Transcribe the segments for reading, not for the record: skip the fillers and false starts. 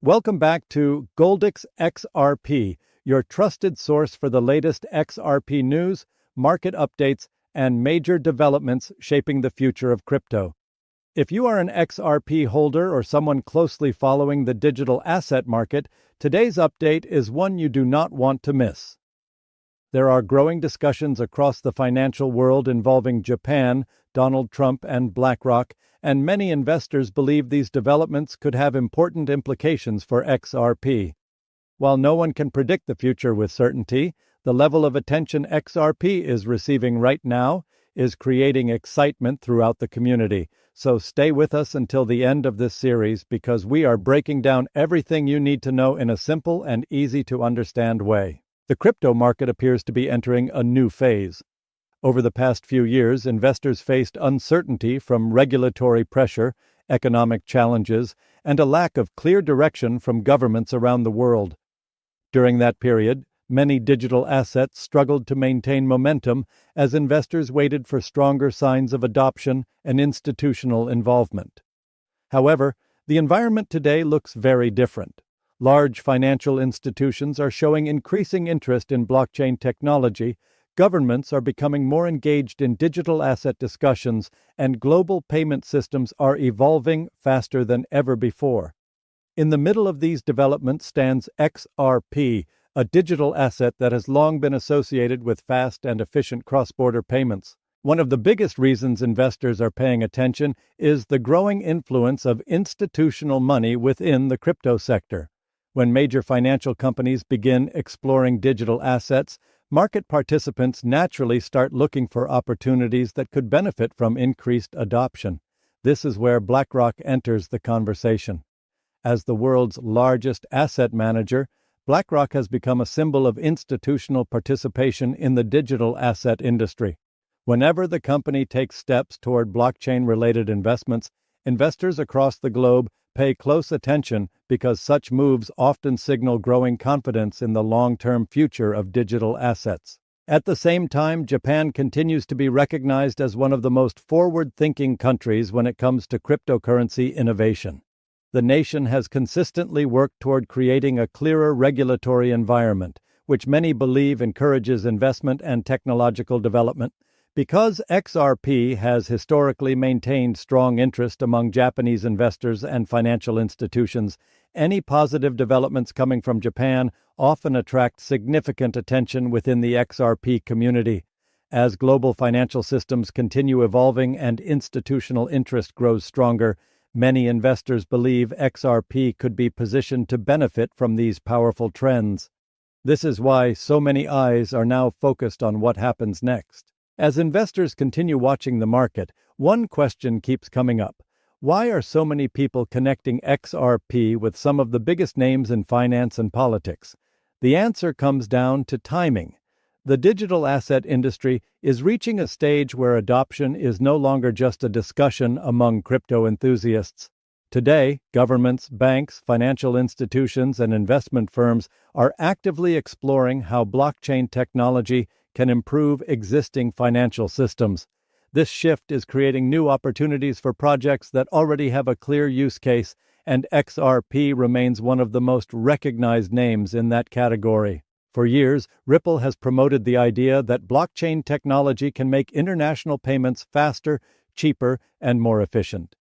Welcome back to Goldix XRP, your trusted source for the latest XRP news, market updates, and major developments shaping the future of crypto. If you are an XRP holder or someone closely following the digital asset market, today's update is one you do not want to miss. There are growing discussions across the financial world involving Japan, Donald Trump, and BlackRock, and many investors believe these developments could have important implications for XRP. While no one can predict the future with certainty, the level of attention XRP is receiving right now is creating excitement throughout the community. So stay with us until the end of this series because we are breaking down everything you need to know in a simple and easy-to-understand way. The crypto market appears to be entering a new phase. Over the past few years, investors faced uncertainty from regulatory pressure, economic challenges, and a lack of clear direction from governments around the world. During that period, many digital assets struggled to maintain momentum as investors waited for stronger signs of adoption and institutional involvement. However, the environment today looks very different. Large financial institutions are showing increasing interest in blockchain technology, governments are becoming more engaged in digital asset discussions, and global payment systems are evolving faster than ever before. In the middle of these developments stands XRP, a digital asset that has long been associated with fast and efficient cross-border payments. One of the biggest reasons investors are paying attention is the growing influence of institutional money within the crypto sector. When major financial companies begin exploring digital assets, market participants naturally start looking for opportunities that could benefit from increased adoption. This is where BlackRock enters the conversation. As the world's largest asset manager, BlackRock has become a symbol of institutional participation in the digital asset industry. Whenever the company takes steps toward blockchain-related investments, investors across the globe pay close attention because such moves often signal growing confidence in the long-term future of digital assets. At the same time, Japan continues to be recognized as one of the most forward-thinking countries when it comes to cryptocurrency innovation. The nation has consistently worked toward creating a clearer regulatory environment, which many believe encourages investment and technological development. Because XRP has historically maintained strong interest among Japanese investors and financial institutions, any positive developments coming from Japan often attract significant attention within the XRP community. As global financial systems continue evolving and institutional interest grows stronger, many investors believe XRP could be positioned to benefit from these powerful trends. This is why so many eyes are now focused on what happens next. As investors continue watching the market, one question keeps coming up. Why are so many people connecting XRP with some of the biggest names in finance and politics? The answer comes down to timing. The digital asset industry is reaching a stage where adoption is no longer just a discussion among crypto enthusiasts. Today, governments, banks, financial institutions, and investment firms are actively exploring how blockchain technology can improve existing financial systems. This shift is creating new opportunities for projects that already have a clear use case, and XRP remains one of the most recognized names in that category. For years, Ripple has promoted the idea that blockchain technology can make international payments faster, cheaper, and more efficient.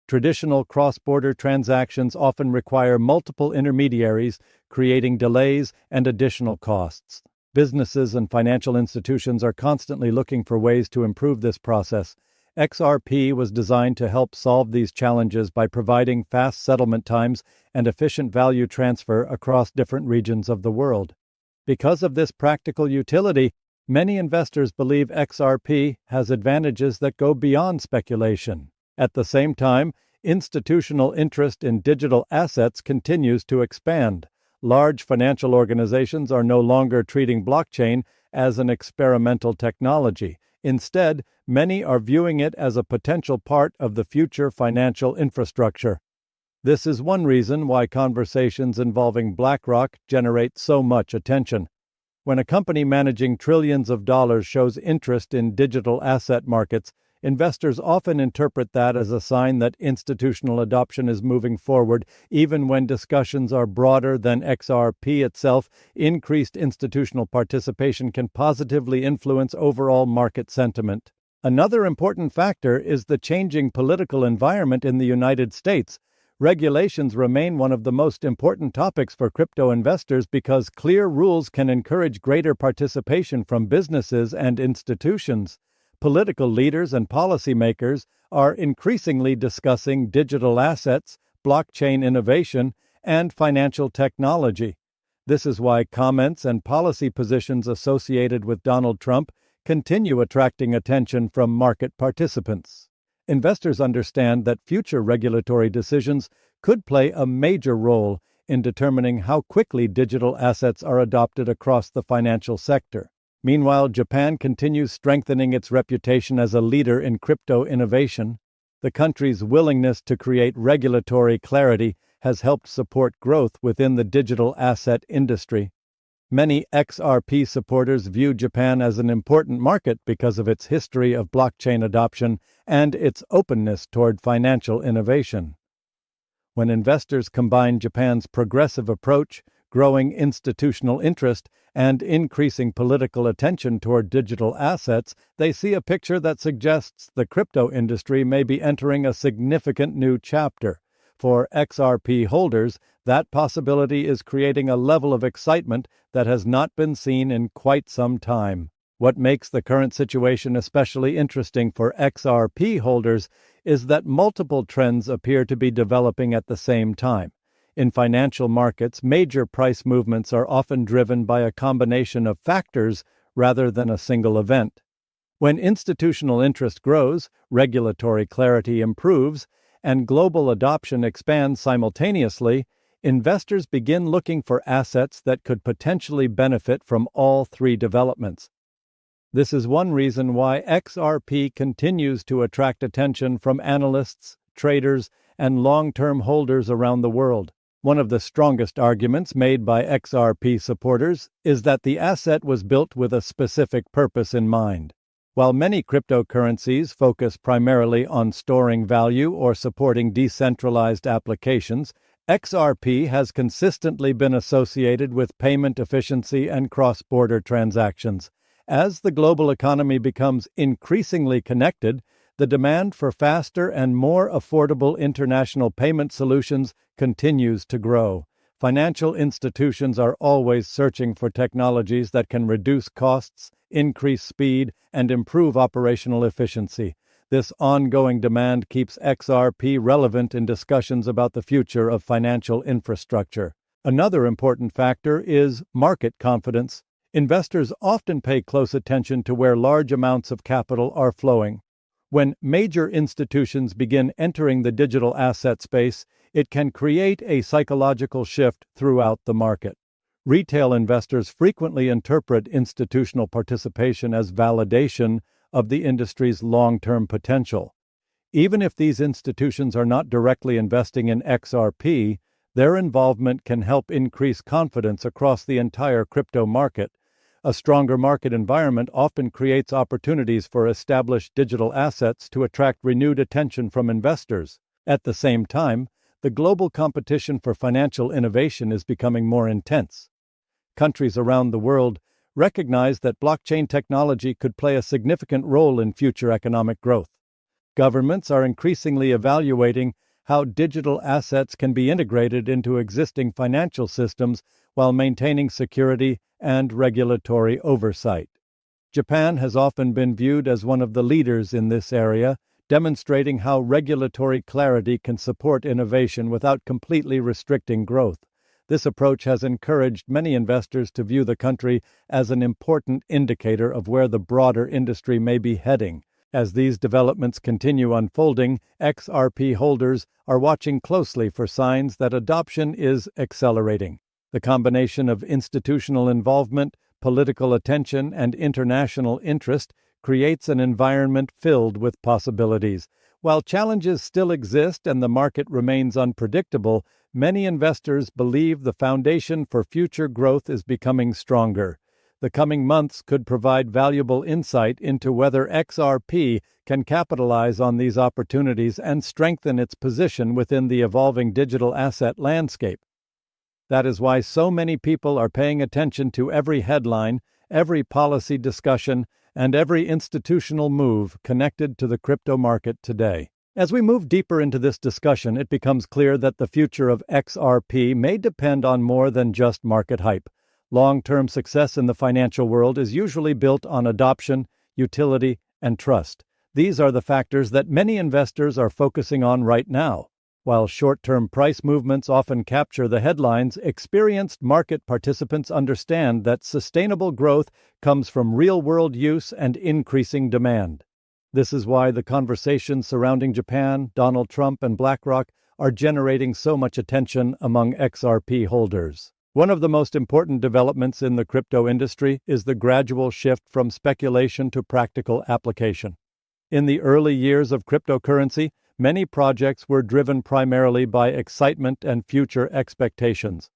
Traditional cross-border transactions often require multiple intermediaries, creating delays and additional costs. Businesses and financial institutions are constantly looking for ways to improve this process. XRP was designed to help solve these challenges by providing fast settlement times and efficient value transfer across different regions of the world. Because of this practical utility, many investors believe XRP has advantages that go beyond speculation. At the same time, institutional interest in digital assets continues to expand. Large financial organizations are no longer treating blockchain as an experimental technology. Instead, many are viewing it as a potential part of the future financial infrastructure. This is one reason why conversations involving BlackRock generate so much attention. When a company managing trillions of dollars shows interest in digital asset markets, Investors often interpret that as a sign that institutional adoption is moving forward, even when discussions are broader than XRP itself. Increased institutional participation can positively influence overall market sentiment. Another important factor is the changing political environment in the United States. Regulations remain one of the most important topics for crypto investors because clear rules can encourage greater participation from businesses and institutions. Political leaders and policymakers are increasingly discussing digital assets, blockchain innovation, and financial technology. This is why comments and policy positions associated with Donald Trump continue attracting attention from market participants. Investors understand that future regulatory decisions could play a major role in determining how quickly digital assets are adopted across the financial sector. Meanwhile, Japan continues strengthening its reputation as a leader in crypto innovation. The country's willingness to create regulatory clarity has helped support growth within the digital asset industry. Many XRP supporters view Japan as an important market because of its history of blockchain adoption and its openness toward financial innovation. When investors combine Japan's progressive approach, growing institutional interest, and increasing political attention toward digital assets, they see a picture that suggests the crypto industry may be entering a significant new chapter. For XRP holders, that possibility is creating a level of excitement that has not been seen in quite some time. What makes the current situation especially interesting for XRP holders is that multiple trends appear to be developing at the same time. In financial markets, major price movements are often driven by a combination of factors rather than a single event. When institutional interest grows, regulatory clarity improves, and global adoption expands simultaneously, investors begin looking for assets that could potentially benefit from all three developments. This is one reason why XRP continues to attract attention from analysts, traders, and long-term holders around the world. One of the strongest arguments made by XRP supporters is that the asset was built with a specific purpose in mind. While many cryptocurrencies focus primarily on storing value or supporting decentralized applications, XRP has consistently been associated with payment efficiency and cross-border transactions. As the global economy becomes increasingly connected, the demand for faster and more affordable international payment solutions continues to grow. Financial institutions are always searching for technologies that can reduce costs, increase speed, and improve operational efficiency. This ongoing demand keeps XRP relevant in discussions about the future of financial infrastructure. Another important factor is market confidence. Investors often pay close attention to where large amounts of capital are flowing. When major institutions begin entering the digital asset space, it can create a psychological shift throughout the market. Retail investors frequently interpret institutional participation as validation of the industry's long-term potential. Even if these institutions are not directly investing in XRP, their involvement can help increase confidence across the entire crypto market. A stronger market environment often creates opportunities for established digital assets to attract renewed attention from investors. At the same time, the global competition for financial innovation is becoming more intense. Countries around the world recognize that blockchain technology could play a significant role in future economic growth. Governments are increasingly evaluating how digital assets can be integrated into existing financial systems while maintaining security and regulatory oversight. Japan has often been viewed as one of the leaders in this area, demonstrating how regulatory clarity can support innovation without completely restricting growth. This approach has encouraged many investors to view the country as an important indicator of where the broader industry may be heading. As these developments continue unfolding, XRP holders are watching closely for signs that adoption is accelerating. The combination of institutional involvement, political attention, and international interest creates an environment filled with possibilities. While challenges still exist and the market remains unpredictable, many investors believe the foundation for future growth is becoming stronger. The coming months could provide valuable insight into whether XRP can capitalize on these opportunities and strengthen its position within the evolving digital asset landscape. That is why so many people are paying attention to every headline, every policy discussion, and every institutional move connected to the crypto market today. As we move deeper into this discussion, it becomes clear that the future of XRP may depend on more than just market hype. Long-term success in the financial world is usually built on adoption, utility, and trust. These are the factors that many investors are focusing on right now. While short-term price movements often capture the headlines, experienced market participants understand that sustainable growth comes from real-world use and increasing demand. This is why the conversations surrounding Japan, Donald Trump, and BlackRock are generating so much attention among XRP holders. One of the most important developments in the crypto industry is the gradual shift from speculation to practical application. In the early years of cryptocurrency, many projects were driven primarily by excitement and future expectations.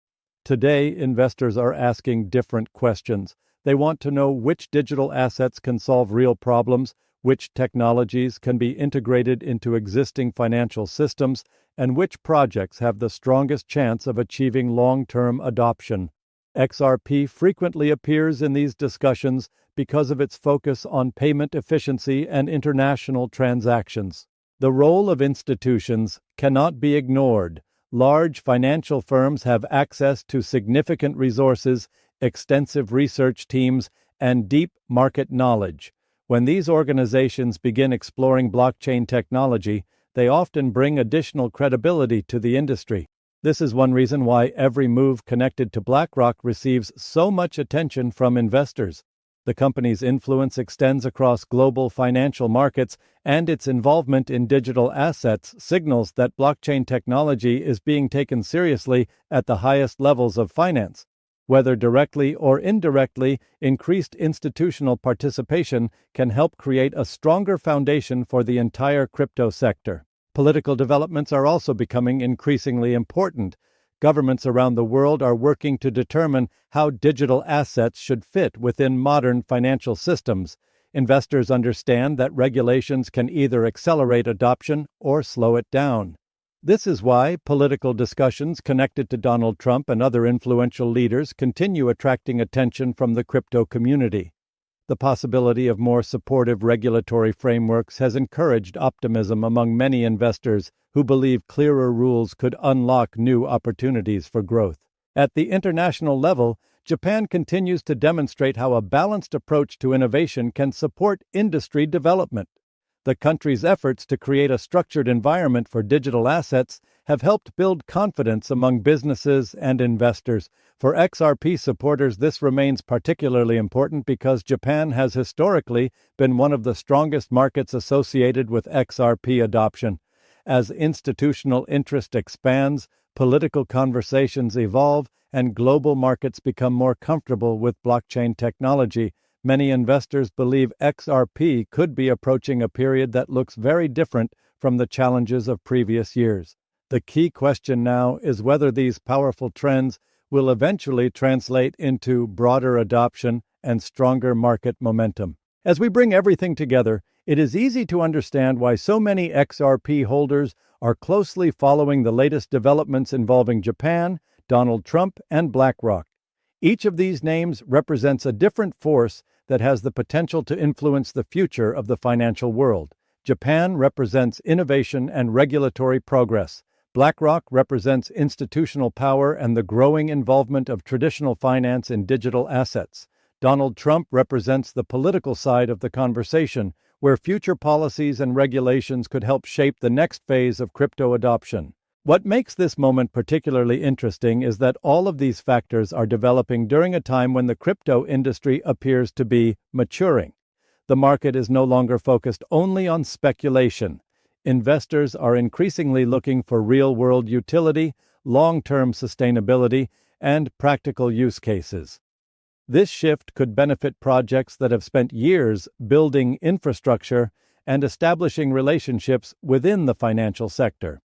Today, investors are asking different questions. They want to know which digital assets can solve real problems, which technologies can be integrated into existing financial systems, and which projects have the strongest chance of achieving long-term adoption. XRP frequently appears in these discussions because of its focus on payment efficiency and international transactions. The role of institutions cannot be ignored. Large financial firms have access to significant resources, extensive research teams, and deep market knowledge. When these organizations begin exploring blockchain technology, they often bring additional credibility to the industry. This is one reason why every move connected to BlackRock receives so much attention from investors. The company's influence extends across global financial markets, and its involvement in digital assets signals that blockchain technology is being taken seriously at the highest levels of finance. Whether directly or indirectly, increased institutional participation can help create a stronger foundation for the entire crypto sector. Political developments are also becoming increasingly important. Governments around the world are working to determine how digital assets should fit within modern financial systems. Investors understand that regulations can either accelerate adoption or slow it down. This is why political discussions connected to Donald Trump and other influential leaders continue attracting attention from the crypto community. The possibility of more supportive regulatory frameworks has encouraged optimism among many investors who believe clearer rules could unlock new opportunities for growth. At the international level, Japan continues to demonstrate how a balanced approach to innovation can support industry development. The country's efforts to create a structured environment for digital assets have helped build confidence among businesses and investors. For XRP supporters, this remains particularly important because Japan has historically been one of the strongest markets associated with XRP adoption. As institutional interest expands, political conversations evolve, and global markets become more comfortable with blockchain technology, many investors believe XRP could be approaching a period that looks very different from the challenges of previous years. The key question now is whether these powerful trends will eventually translate into broader adoption and stronger market momentum. As we bring everything together, it is easy to understand why so many XRP holders are closely following the latest developments involving Japan, Donald Trump, and BlackRock. Each of these names represents a different force that has the potential to influence the future of the financial world. Japan represents innovation and regulatory progress. BlackRock represents institutional power and the growing involvement of traditional finance in digital assets. Donald Trump represents the political side of the conversation, where future policies and regulations could help shape the next phase of crypto adoption. What makes this moment particularly interesting is that all of these factors are developing during a time when the crypto industry appears to be maturing. The market is no longer focused only on speculation. Investors are increasingly looking for real-world utility, long-term sustainability, and practical use cases. This shift could benefit projects that have spent years building infrastructure and establishing relationships within the financial sector.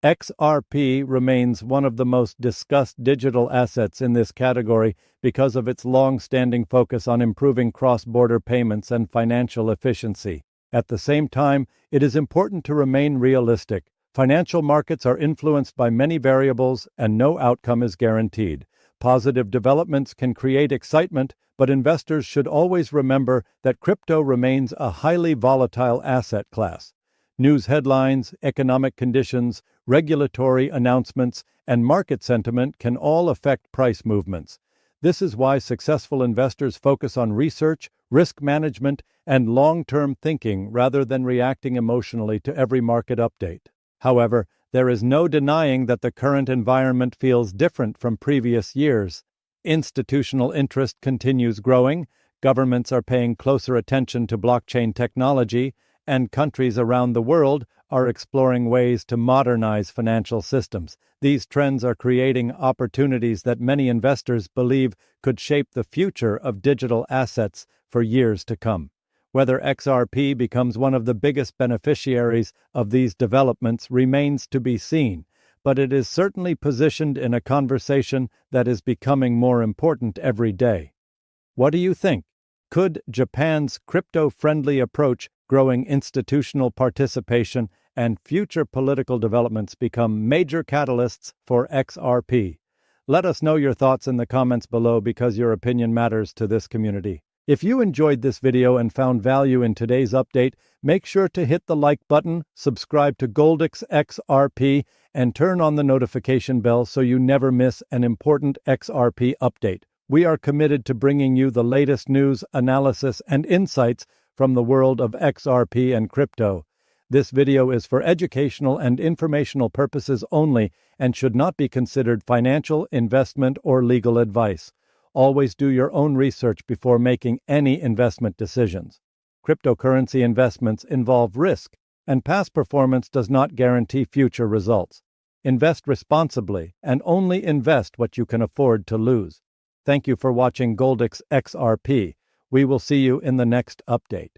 XRP remains one of the most discussed digital assets in this category because of its long-standing focus on improving cross-border payments and financial efficiency. At the same time, it is important to remain realistic. Financial markets are influenced by many variables, and no outcome is guaranteed. Positive developments can create excitement, but investors should always remember that crypto remains a highly volatile asset class. News headlines, economic conditions, regulatory announcements, and market sentiment can all affect price movements. This is why successful investors focus on research, risk management, and long-term thinking rather than reacting emotionally to every market update. However, there is no denying that the current environment feels different from previous years. Institutional interest continues growing, governments are paying closer attention to blockchain technology, and countries around the world are exploring ways to modernize financial systems. These trends are creating opportunities that many investors believe could shape the future of digital assets for years to come. Whether XRP becomes one of the biggest beneficiaries of these developments remains to be seen, but it is certainly positioned in a conversation that is becoming more important every day. What do you think? Could Japan's crypto-friendly approach, growing institutional participation, and future political developments become major catalysts for XRP? Let us know your thoughts in the comments below because your opinion matters to this community. If you enjoyed this video and found value in today's update, make sure to hit the like button, subscribe to Goldix XRP, and turn on the notification bell so you never miss an important XRP update. We are committed to bringing you the latest news, analysis, and insights from the world of XRP and crypto. This video is for educational and informational purposes only and should not be considered financial, investment, or legal advice. Always do your own research before making any investment decisions. Cryptocurrency investments involve risk, and past performance does not guarantee future results. Invest responsibly and only invest what you can afford to lose. Thank you for watching Goldix XRP. We will see you in the next update.